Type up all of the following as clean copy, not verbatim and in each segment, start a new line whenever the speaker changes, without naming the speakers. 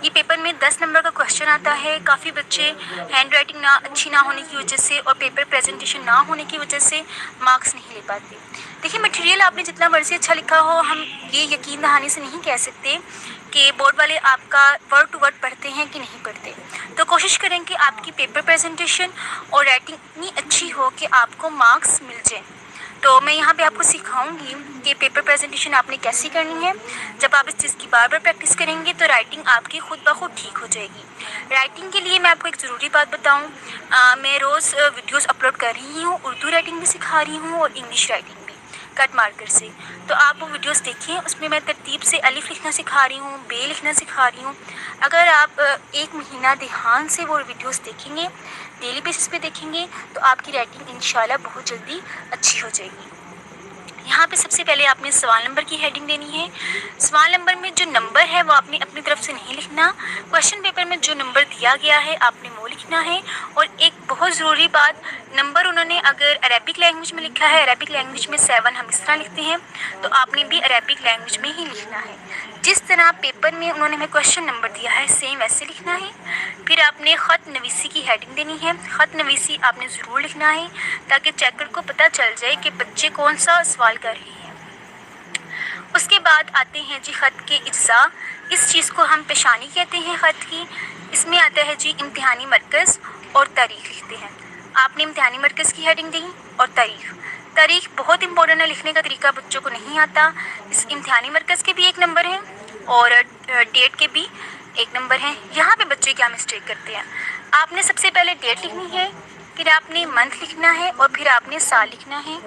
ये पेपर में 10 नंबर का क्वेश्चन आता है। काफ़ी बच्चे हैंड राइटिंग अच्छी ना होने की वजह से और पेपर प्रेजेंटेशन ना होने की वजह से मार्क्स नहीं ले पाते। देखिए, मटेरियल आपने जितना मर्जी अच्छा लिखा हो, हम ये यकीन दहानी से नहीं कह सकते कि बोर्ड वाले आपका वर्ड टू वर्ड पढ़ते हैं कि नहीं पढ़ते। तो कोशिश करें कि आपकी पेपर प्रेजेंटेशन और राइटिंग इतनी अच्छी हो कि आपको मार्क्स मिल जाए। तो मैं यहाँ पे आपको सिखाऊंगी कि पेपर प्रेजेंटेशन आपने कैसी करनी है। जब आप इस चीज़ की बार बार प्रैक्टिस करेंगे तो राइटिंग आपकी खुद ब खुद ठीक हो जाएगी। राइटिंग के लिए मैं आपको एक ज़रूरी बात बताऊँ, मैं रोज़ वीडियोस अपलोड कर रही हूँ, उर्दू राइटिंग भी सिखा रही हूँ और इंग्लिश राइटिंग भी कट मार्कर से। तो आप वो वीडियोस देखिए, उसमें मैं तरतीब से अलिफ लिखना सिखा रही हूँ, बे लिखना सिखा रही हूँ। अगर आप एक महीना ध्यान से वो वीडियोस देखेंगे, डेली बेसिस पे देखेंगे, तो आपकी राइटिंग इंशाल्लाह बहुत जल्दी अच्छी हो जाएगी। यहाँ पे सबसे पहले आपने सवाल नंबर की हेडिंग देनी है। सवाल नंबर में जो नंबर है वो आपने अपनी तरफ से नहीं लिखना। क्वेश्चन पेपर में जो नंबर दिया गया है आपने वो लिखना है। और एक बहुत ज़रूरी बात, नंबर उन्होंने अगर अरेबिक लैंग्वेज में लिखा है, अरेबिक लैंग्वेज में 7 हम इस तरह लिखते हैं, तो आपने भी अरेबिक लैंग्वेज में ही लिखना है। जिस तरह पेपर में उन्होंने हमें क्वेश्चन नंबर दिया है सेम वैसे लिखना है। फिर आपने ख़त नवीसी की हेडिंग देनी है। ख़त नवीसी आपने ज़रूर लिखना है ताकि चेकर को पता चल जाए कि बच्चे कौन सा सवाल कर रहे हैं। उसके बाद आते हैं जी ख़त के इज्जा। इस चीज़ को हम पेशानी कहते हैं ख़त की। इसमें आता है जी इम्तिहानी मरकज़ और तारीख़ लिखते हैं। आपने इम्तिहानी मरकज़ की हेडिंग दी और तारीख़ बहुत इंपॉर्टेंट है। लिखने का तरीका बच्चों को नहीं आता। इस इम्तिहानी मरकज़ के भी 1 नंबर है और डेट के भी 1 नंबर है। यहाँ पे बच्चे क्या मिस्टेक करते हैं, आपने सबसे पहले डेट लिखनी है, फिर आपने मंथ लिखना है और फिर आपने साल लिखना है।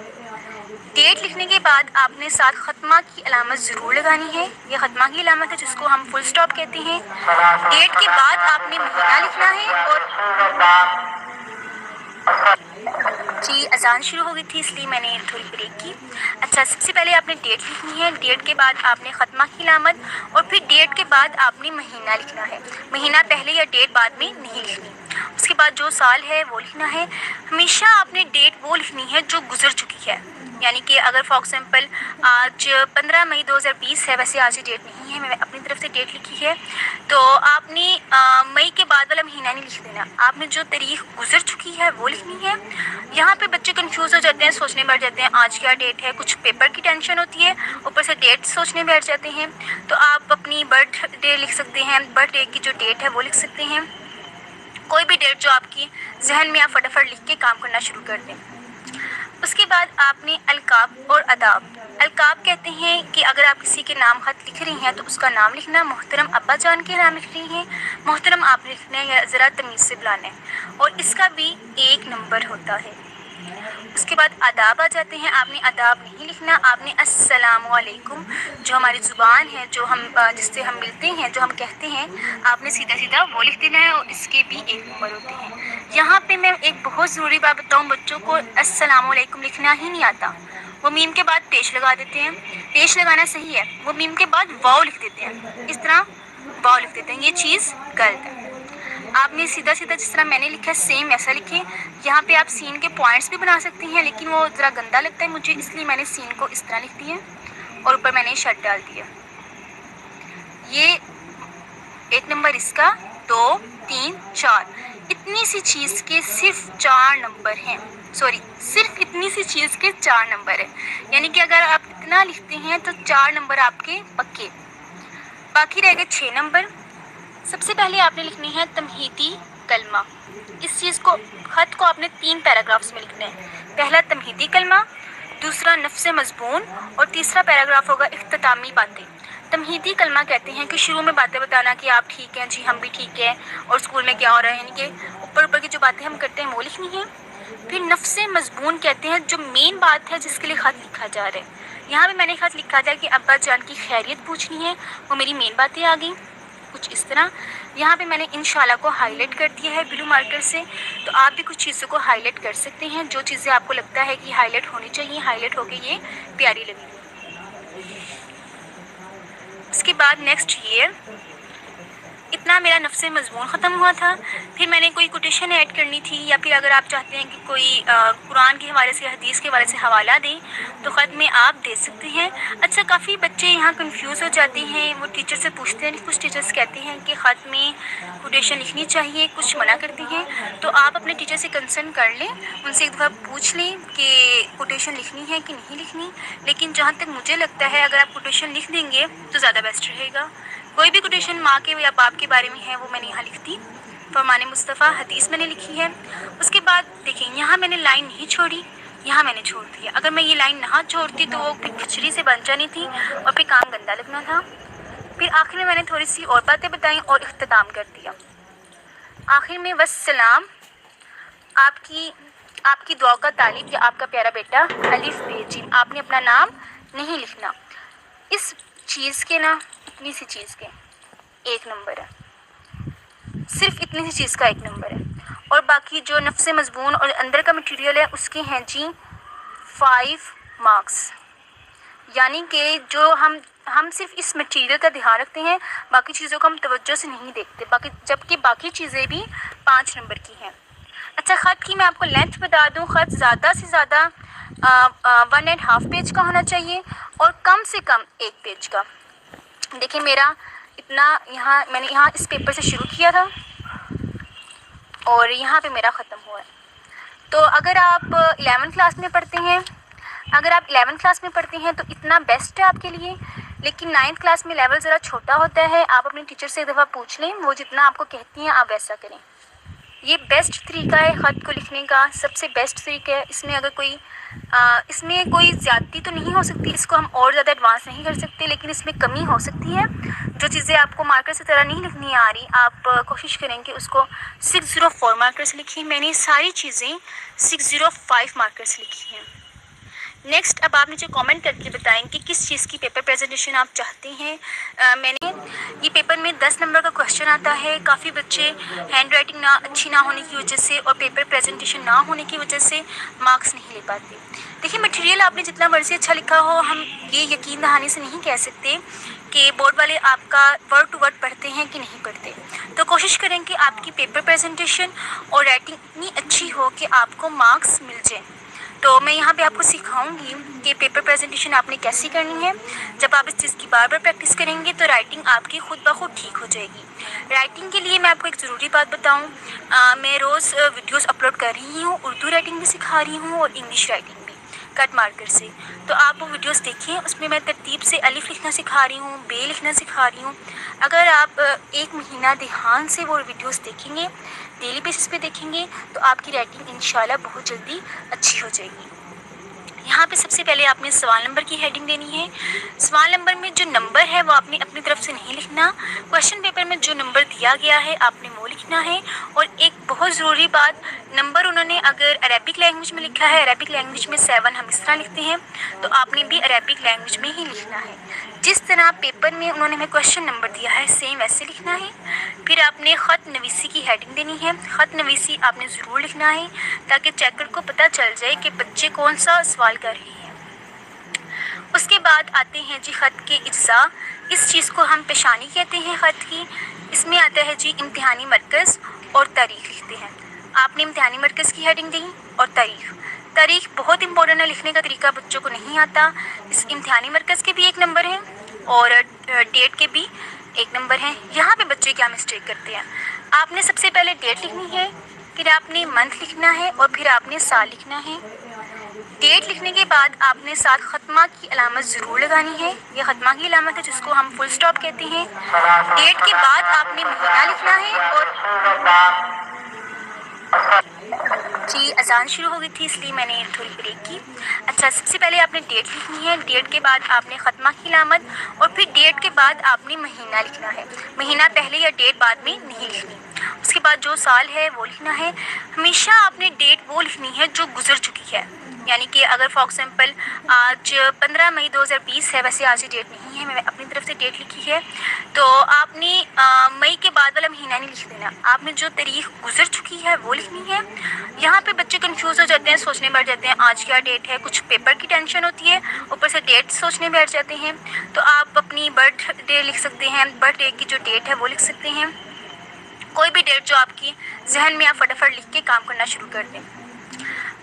डेट लिखने के बाद आपने साथ ख़त्मा की अलामत ज़रूर लगानी है। ये ख़त्मा की अलामत है जिसको हम फुल स्टॉप कहते हैं। डेट के बाद आपने महीना लिखना है और जी अजान शुरू हो गई थी इसलिए मैंने थोड़ी ब्रेक की। अच्छा, सबसे पहले आपने डेट लिखनी है, डेट के बाद आपने ख़त्मा की अलामत और फिर डेट के बाद आपने महीना लिखना है। महीना पहले या डेट बाद में नहीं लिखनी। उसके बाद जो साल है वो लिखना है। हमेशा आपने डेट वो लिखनी है जो गुजर चुकी है। यानी कि अगर फॉर एग्जांपल आज 15 मई 2020 है, वैसे आज ही डेट नहीं है, मैं अपनी तरफ से डेट लिखी है, तो आपने मई के बाद वाला महीना नहीं लिख देना। आपने जो तारीख गुजर चुकी है वो लिखनी है। यहाँ पे बच्चे कंफ्यूज हो जाते हैं, सोचने बैठ जाते हैं आज क्या डेट है, कुछ पेपर की टेंशन होती है, ऊपर से डेट सोचने बैठ जाते हैं। तो आप अपनी बर्थ डे लिख सकते हैं, बर्थ डे की जो डेट है वो लिख सकते हैं। कोई भी डेट जो आपकी जहन में आप फटाफट लिख के काम करना शुरू कर दें। उसके बाद आपने अलकाब और अदाब। अलकाब कहते हैं कि अगर आप किसी के नाम खत लिख रही हैं तो उसका नाम लिखना। मोहतरम अब्बा जान के नाम लिख रही हैं, मोहतरम आप लिखना है या ज़रा तमीज़ से बुलाना है और इसका भी 1 नंबर होता है। उसके बाद आदाब आ जाते हैं। आपने आदाब नहीं लिखना, आपने अस्सलामु अलैकुम जो हमारी ज़ुबान है, जो हम जिससे हम मिलते हैं, जो हम कहते हैं, आपने सीधा सीधा वो लिख देना है और इसके भी 1 नंबर होते हैं। यहाँ पे मैं एक बहुत ज़रूरी बात बताऊँ, बच्चों को अस्सलामु अलैकुम लिखना ही नहीं आता। वो मीम के बाद पेश लगा देते हैं। पेश लगाना सही है, वो मीम के बाद वाव लिख देते हैं, इस तरह वाव लिख देते हैं, ये चीज़ गलत है। आपने सीधा सीधा जिस तरह मैंने लिखा है सेम वैसा लिखें। यहाँ पे आप सीन के पॉइंट्स भी बना सकती हैं, लेकिन वो ज़रा गंदा लगता है मुझे, इसलिए मैंने सीन को इस तरह लिख दिया और ऊपर मैंने शर्ट डाल दिया। ये 1 नंबर इसका, 2, 3, 4। इतनी सी चीज़ के सिर्फ 4 नंबर हैं। सॉरी, सिर्फ इतनी सी चीज़ के 4 नंबर है। यानी कि अगर आप इतना लिखते हैं तो 4 नंबर आपके पक्के, बाकी रह गए 6 नंबर। सबसे पहले आपने लिखनी है तमहीदी कलमा। इस चीज़ को, ख़त को आपने 3 पैराग्राफ्स में लिखना है। पहला तमहीदी कलमा, दूसरा नफ्स मज़बून और तीसरा पैराग्राफ होगा इख्तितामी बातें। तमहीदी कलमा कहते हैं कि शुरू में बातें बताना कि आप ठीक हैं जी, हम भी ठीक हैं और स्कूल में क्या हो रहा है, यानी कि ऊपर ऊपर की जो बातें हम करते हैं वो लिखनी है। फिर नफ्स मज़बून कहते हैं जो मेन बात है जिसके लिए ख़त लिखा जा रहा है। यहाँ पे मैंने ख़त लिखा था कि अब्बा जान की खैरियत पूछनी है, वो मेरी मेन बातें आ गई कुछ इस तरह। यहाँ पे मैंने इंशाल्लाह को हाईलाइट कर दिया है ब्लू मार्कर से, तो आप भी कुछ चीज़ों को हाईलाइट कर सकते हैं। जो चीज़ें आपको लगता है कि हाईलाइट होनी चाहिए, हाईलाइट होके ये प्यारी लगी। उसके बाद नेक्स्ट ईयर, इतना यहाँ मेरा नफ्स मज़मून ख़त्म हुआ था। फिर मैंने कोई कोटेशन ऐड करनी थी, या फिर अगर आप चाहते हैं कि कोई कुरान के हवाले से, हदीस के हवाले से हवाला दें तो ख़त में आप दे सकते हैं। अच्छा, काफ़ी बच्चे यहाँ कंफ्यूज हो जाते हैं, वो टीचर से पूछते हैं, कुछ टीचर्स कहते हैं कि ख़त में कोटेशन लिखनी चाहिए, कुछ मना करते हैं। तो आप अपने टीचर से कंसर्न कर लें, उनसे एक दफ़ा पूछ लें कि कोटेशन लिखनी है कि नहीं लिखनी। लेकिन जहाँ तक मुझे लगता है, अगर आप कोटेशन लिख देंगे तो ज़्यादा बेस्ट रहेगा। कोई भी कोटेशन माँ के या बाप के बारे में है वो मैंने यहाँ लिख दी, फरमान मुस्तफ़ा हदीस मैंने लिखी है। उसके बाद देखें, यहाँ मैंने लाइन नहीं छोड़ी, यहाँ मैंने छोड़ दिया। अगर मैं ये लाइन ना छोड़ती तो वो फिर खिचड़ी से बन जानी थी और फिर काम गंदा लगना था। फिर आखिर में मैंने थोड़ी सी और बातें बताई और इख्तिताम कर दिया। आखिर में वस्सलाम, आपकी दुआ का तालिब या आपका प्यारा बेटा अलिफ बेजिन। आपने अपना नाम नहीं लिखना। इस चीज़ के ना, इतनी सी चीज़ के 1 नंबर है, सिर्फ इतनी सी चीज़ का 1 नंबर है। और बाकी जो नफ्स मज़मून और अंदर का मटेरियल है उसके हैं जी 5 मार्क्स। यानी कि जो हम सिर्फ इस मटेरियल का ध्यान रखते हैं, बाकी चीज़ों को हम तवज्जो से नहीं देखते, जबकि बाकी चीज़ें भी 5 नंबर की हैं। अच्छा, ख़त की मैं आपको लेंथ बता दूं, ख़त ज़्यादा से ज़्यादा 1.5 पेज का होना चाहिए और कम से कम 1 पेज का। देखिए मेरा इतना, मैंने यहाँ इस पेपर से शुरू किया था और यहाँ पे मेरा ख़त्म हुआ है। तो अगर आप 11th क्लास में पढ़ते हैं तो इतना बेस्ट है आपके लिए। लेकिन 9th क्लास में लेवल ज़रा छोटा होता है। आप अपने टीचर से एक दफ़ा पूछ लें, वो जितना आपको कहती हैं आप वैसा करें। ये बेस्ट तरीका है ख़त को लिखने का, सबसे बेस्ट तरीका है। इसमें अगर इसमें कोई ज़्यादती तो नहीं हो सकती, इसको हम और ज़्यादा एडवांस नहीं कर सकते, लेकिन इसमें कमी हो सकती है। जो चीज़ें आपको मार्कर से तरह नहीं लिखनी आ रही, आप कोशिश करें कि उसको 604 मार्कर से लिखिए। मैंने सारी चीज़ें 605 मार्कर से लिखी हैं। नेक्स्ट, अब आप मुझे कमेंट करके बताएं कि किस चीज़ की पेपर प्रेजेंटेशन आप चाहते हैं। मैंने ये पेपर में 10 नंबर का क्वेश्चन आता है। काफ़ी बच्चे हैंड राइटिंग अच्छी ना होने की वजह से और पेपर प्रेजेंटेशन ना होने की वजह से मार्क्स नहीं ले पाते। देखिए, मटेरियल आपने जितना मर्ज़ी अच्छा लिखा हो, हम ये यकीन दहानी से नहीं कह सकते कि बोर्ड वाले आपका वर्ड टू वर्ड पढ़ते हैं कि नहीं पढ़ते। तो कोशिश करें कि आपकी पेपर प्रेजेंटेशन और राइटिंग इतनी अच्छी हो कि आपको मार्क्स मिल जाए। तो मैं यहाँ पे आपको सिखाऊंगी कि पेपर प्रेजेंटेशन आपने कैसी करनी है। जब आप इस चीज़ की बार बार प्रैक्टिस करेंगे तो राइटिंग आपकी खुद ब खुद ठीक हो जाएगी। राइटिंग के लिए मैं आपको एक ज़रूरी बात बताऊँ, मैं रोज़ वीडियोस अपलोड कर रही हूँ, उर्दू राइटिंग भी सिखा रही हूँ और इंग्लिश राइटिंग भी कट मार्कर से। तो आप वो वीडियोस देखिए, उसमें मैं तरतीब से अलिफ लिखना सिखा रही हूँ, बे लिखना सिखा रही हूँ। अगर आप 1 महीना ध्यान से वो वीडियोस देखेंगे, डेली बेसिस पे देखेंगे, तो आपकी राइटिंग इंशाल्लाह बहुत जल्दी अच्छी हो जाएगी। यहाँ पे सबसे पहले आपने सवाल नंबर की हेडिंग देनी है। सवाल नंबर में जो नंबर है वो आपने अपनी तरफ से नहीं लिखना। क्वेश्चन पेपर में जो नंबर दिया गया है आपने वो लिखना है। और एक बहुत ज़रूरी बात, नंबर उन्होंने अगर अरेबिक लैंग्वेज में लिखा है, अरेबिक लैंग्वेज में 7 हम इस तरह लिखते हैं, तो आपने भी अरेबिक लैंग्वेज में ही लिखना है। जिस तरह पेपर में उन्होंने हमें क्वेश्चन नंबर दिया है सेम वैसे लिखना है। फिर आपने ख़त नवीसी की हेडिंग देनी है। ख़त नवीसी आपने ज़रूर लिखना है ताकि चेकर को पता चल जाए कि बच्चे कौन सा सवाल कर रहे हैं। उसके बाद आते हैं जी ख़त के इज्ज़ा। इस चीज़ को हम पेशानी कहते हैं ख़त की। इसमें आता है जी इम्तिहानी मरकज़ और तारीख़ लिखते हैं। आपने इम्तिहानी मरकज़ की हेडिंग दी और तारीख़ बहुत इंपॉर्टेंट है, लिखने का तरीका बच्चों को नहीं आता। इस इम्तिहानी मरकज़ के भी 1 नंबर हैं और डेट के भी 1 नंबर हैं। यहाँ पे बच्चे क्या मिस्टेक करते हैं, आपने सबसे पहले डेट लिखनी है, फिर आपने मंथ लिखना है और फिर आपने साल लिखना है। डेट लिखने के बाद आपने साथ ख़त्मा की अलामत ज़रूर लगानी है। ये ख़त्मा की अलामत है जिसको हम फुल स्टॉप कहते हैं। डेट के बाद आपने महीना लिखना है और जी अजान शुरू हो गई थी इसलिए मैंने थोड़ी ब्रेक की। अच्छा, सबसे पहले आपने डेट लिखनी है, डेट के बाद आपने ख़त्मा की अलामत और फिर डेट के बाद आपने महीना लिखना है। महीना पहले या डेट बाद में नहीं लिखनी। उसके बाद जो साल है वो लिखना है। हमेशा आपने डेट वो लिखनी है जो गुजर चुकी है। यानी कि अगर फॉर एग्जांपल आज 15 मई 2020 है, वैसे आज की डेट नहीं है, मैंने अपनी तरफ से डेट लिखी है, तो आपने मई के बाद वाला महीना नहीं लिख देना। आपने जो तारीख गुजर चुकी है वो लिखनी है। यहाँ पे बच्चे कंफ्यूज हो जाते हैं, सोचने बैठ जाते हैं आज क्या डेट है, कुछ पेपर की टेंशन होती है, ऊपर से डेट सोचने बैठ जाते हैं। तो आप अपनी बर्थ डे लिख सकते हैं, बर्थ डे की जो डेट है वो लिख सकते हैं। कोई भी डेट जो आपकी जहन में आप फटाफट लिख के काम करना शुरू कर दें।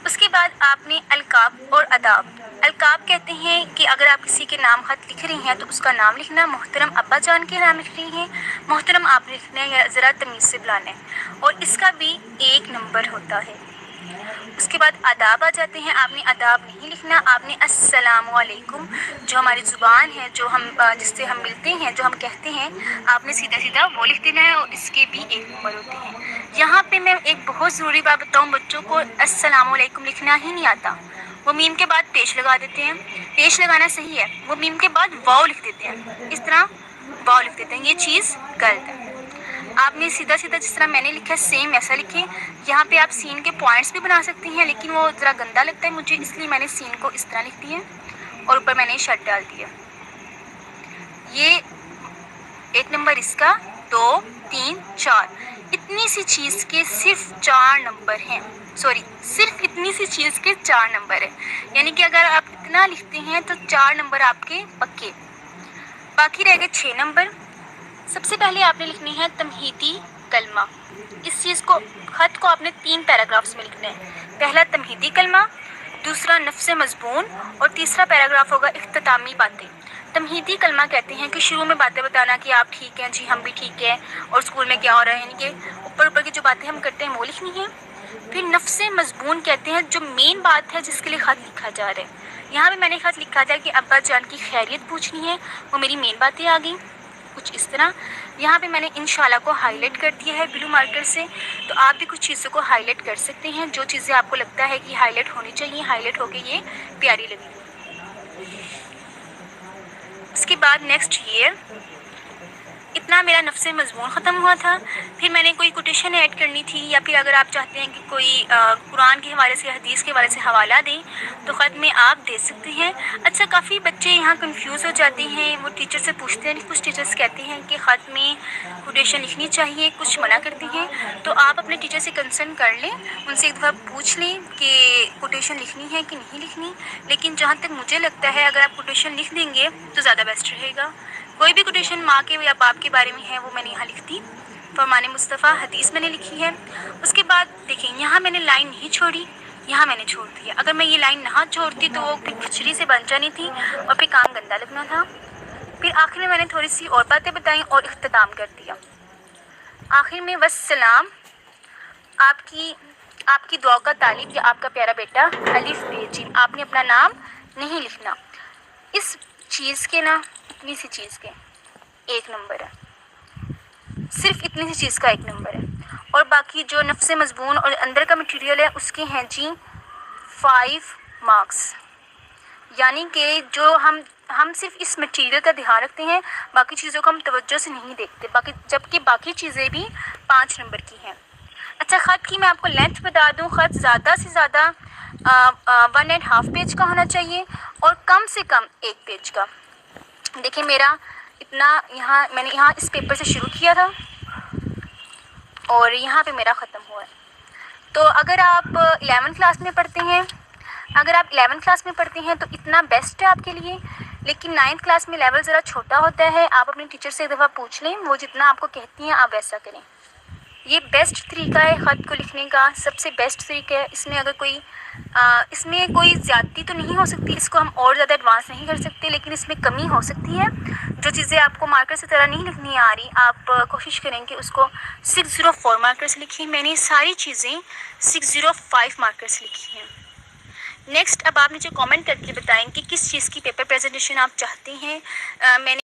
उसके बाद आपने अलकाब और अदाब। अलकाब कहते हैं कि अगर आप किसी के नाम खत लिख रही हैं तो उसका नाम लिखना, मोहतरम अब्बा जान के नाम लिख रही हैं, मोहतरम आपने लिखना है या ज़रा तमीज़ से बुलाना है, और इसका भी 1 नंबर होता है। उसके बाद आदाब आ जाते हैं। आपने आदाब नहीं लिखना, आपने अस्सलामु अलैकुम जो हमारी ज़ुबान है, जो हम जिससे हम मिलते हैं, जो हम कहते हैं, आपने सीधा सीधा वो लिख देना है, और इसके भी 1 नंबर होते हैं। यहाँ पे मैं एक बहुत ज़रूरी बात बताऊँ, बच्चों को अस्सलामु अलैकुम लिखना ही नहीं आता। वो मीम के बाद पेश लगा देते हैं। पेश लगाना सही है, वो मीम के बाद वाव लिख देते हैं, इस तरह वाव लिख देते हैं, ये चीज़ गलत है। आपने सीधा सीधा जिस तरह मैंने लिखा है सेम वैसा लिखें। यहाँ पे आप सीन के पॉइंट्स भी बना सकती हैं, लेकिन वो ज़रा गंदा लगता है मुझे, इसलिए मैंने सीन को इस तरह लिख दिया और ऊपर मैंने शर्ट डाल दिया। ये 1 नंबर इसका, 2, 3, 4, इतनी सी चीज़ के सिर्फ 4 नंबर हैं। सिर्फ इतनी सी चीज़ के 4 नंबर है, यानी कि अगर आप इतना लिखते हैं तो 4 नंबर आपके पक्के। बाकी रह गए 6 नंबर। सबसे पहले आपने लिखनी है तमहीदी कलमा। इस चीज़ को, ख़त को आपने 3 पैराग्राफ्स में लिखना है। पहला तमहीदी कलमा, दूसरा नफ्स मज़बून, और तीसरा पैराग्राफ होगा इख्तितामी बातें। तमहीदी कलमा कहते हैं कि शुरू में बातें बताना कि आप ठीक हैं जी, हम भी ठीक हैं, और स्कूल में क्या हो रहा है, यानी कि ऊपर की जो बातें हम करते हैं वो लिखनी है। फिर नफ्स मज़बून कहते हैं जो मेन बात है जिसके लिए ख़त लिखा जा रहा है। यहाँ पे मैंने ख़त लिखा था कि अब्बा जान की खैरियत पूछनी है, वो मेरी मेन बातें आ गई कुछ इस तरह। यहाँ पे मैंने इंशाल्लाह को हाईलाइट कर दिया है ब्लू मार्कर से, तो आप भी कुछ चीज़ों को हाईलाइट कर सकते हैं, जो चीज़ें आपको लगता है कि हाईलाइट होनी चाहिए, हाईलाइट होके ये प्यारी लगेगी। उसके बाद नेक्स्ट ईयर, इतना मेरा नफ्स मज़मून ख़त्म हुआ था। फिर मैंने कोई कोटेशन ऐड करनी थी, या फिर अगर आप चाहते हैं कि कोई कुरान के हवाले से, हदीस के हवाले से हवाला दें तो ख़त में आप दे सकते हैं। अच्छा, काफ़ी बच्चे यहाँ कंफ्यूज हो जाते हैं, वो टीचर से पूछते हैं, कुछ टीचर्स कहते हैं कि ख़त में कोटेशन लिखनी चाहिए, कुछ मना करते हैं। तो आप अपने टीचर से कंसर्न कर लें, उनसे एक दफ़ा पूछ लें कि कोटेशन लिखनी है कि नहीं लिखनी। लेकिन जहाँ तक मुझे लगता है अगर आप कोटेशन लिख देंगे तो ज़्यादा बेस्ट रहेगा। कोई भी कोटेशन माँ के या बाप के बारे में है वो मैंने यहाँ लिख दी। फरमान मुस्तफ़ा हदीस मैंने लिखी है। उसके बाद देखें, यहाँ मैंने लाइन नहीं छोड़ी, यहाँ मैंने छोड़ दिया। अगर मैं ये लाइन ना छोड़ती तो वो फिर खिचड़ी से बन जानी थी और फिर काम गंदा लगना था। फिर आखिर में मैंने थोड़ी सी और बातें बताई और इख्तिताम कर दिया। आखिर में वस्सलाम, आपकी दुआ का तालिब या आपका प्यारा बेटा अलिफ बे जीम। आपने अपना नाम नहीं लिखना। इस चीज़ के ना, इतनी सी चीज़ के 1 नंबर है, सिर्फ इतनी सी चीज़ का 1 नंबर है। और बाकी जो नफ्स मज़बून और अंदर का मटेरियल है उसके हैं जी 5 मार्क्स। यानी कि जो हम सिर्फ इस मटेरियल का ध्यान रखते हैं, बाकी चीज़ों को हम तवज्जो से नहीं देखते, जबकि बाकी चीज़ें भी 5 नंबर की हैं। अच्छा, ख़त की मैं आपको लेंथ बता दूँ, ख़त ज़्यादा से ज़्यादा 1.5 पेज का होना चाहिए और कम से कम 1 पेज का। देखिए मेरा इतना, मैंने यहाँ इस पेपर से शुरू किया था और यहाँ पे मेरा ख़त्म हुआ है। तो अगर आप 11th क्लास में पढ़ते हैं तो इतना बेस्ट है आपके लिए। लेकिन 9th क्लास में लेवल ज़रा छोटा होता है, आप अपने टीचर से एक दफ़ा पूछ लें, वो जितना आपको कहती हैं आप वैसा करें। ये बेस्ट तरीका है ख़त को लिखने का, सबसे बेस्ट तरीका है। इसमें कोई ज़्यादती तो नहीं हो सकती, इसको हम और ज़्यादा एडवांस नहीं कर सकते, लेकिन इसमें कमी हो सकती है। जो चीज़ें आपको मार्कर से तरह नहीं लिखनी आ रही, आप कोशिश करें कि उसको 604 मार्कर से लिखिए। मैंने सारी चीज़ें 605 मार्कर से लिखी हैं। नेक्स्ट, अब आप मुझे कमेंट करके बताएं कि किस चीज़ की पेपर प्रेजेंटेशन आप चाहते हैं। मैंने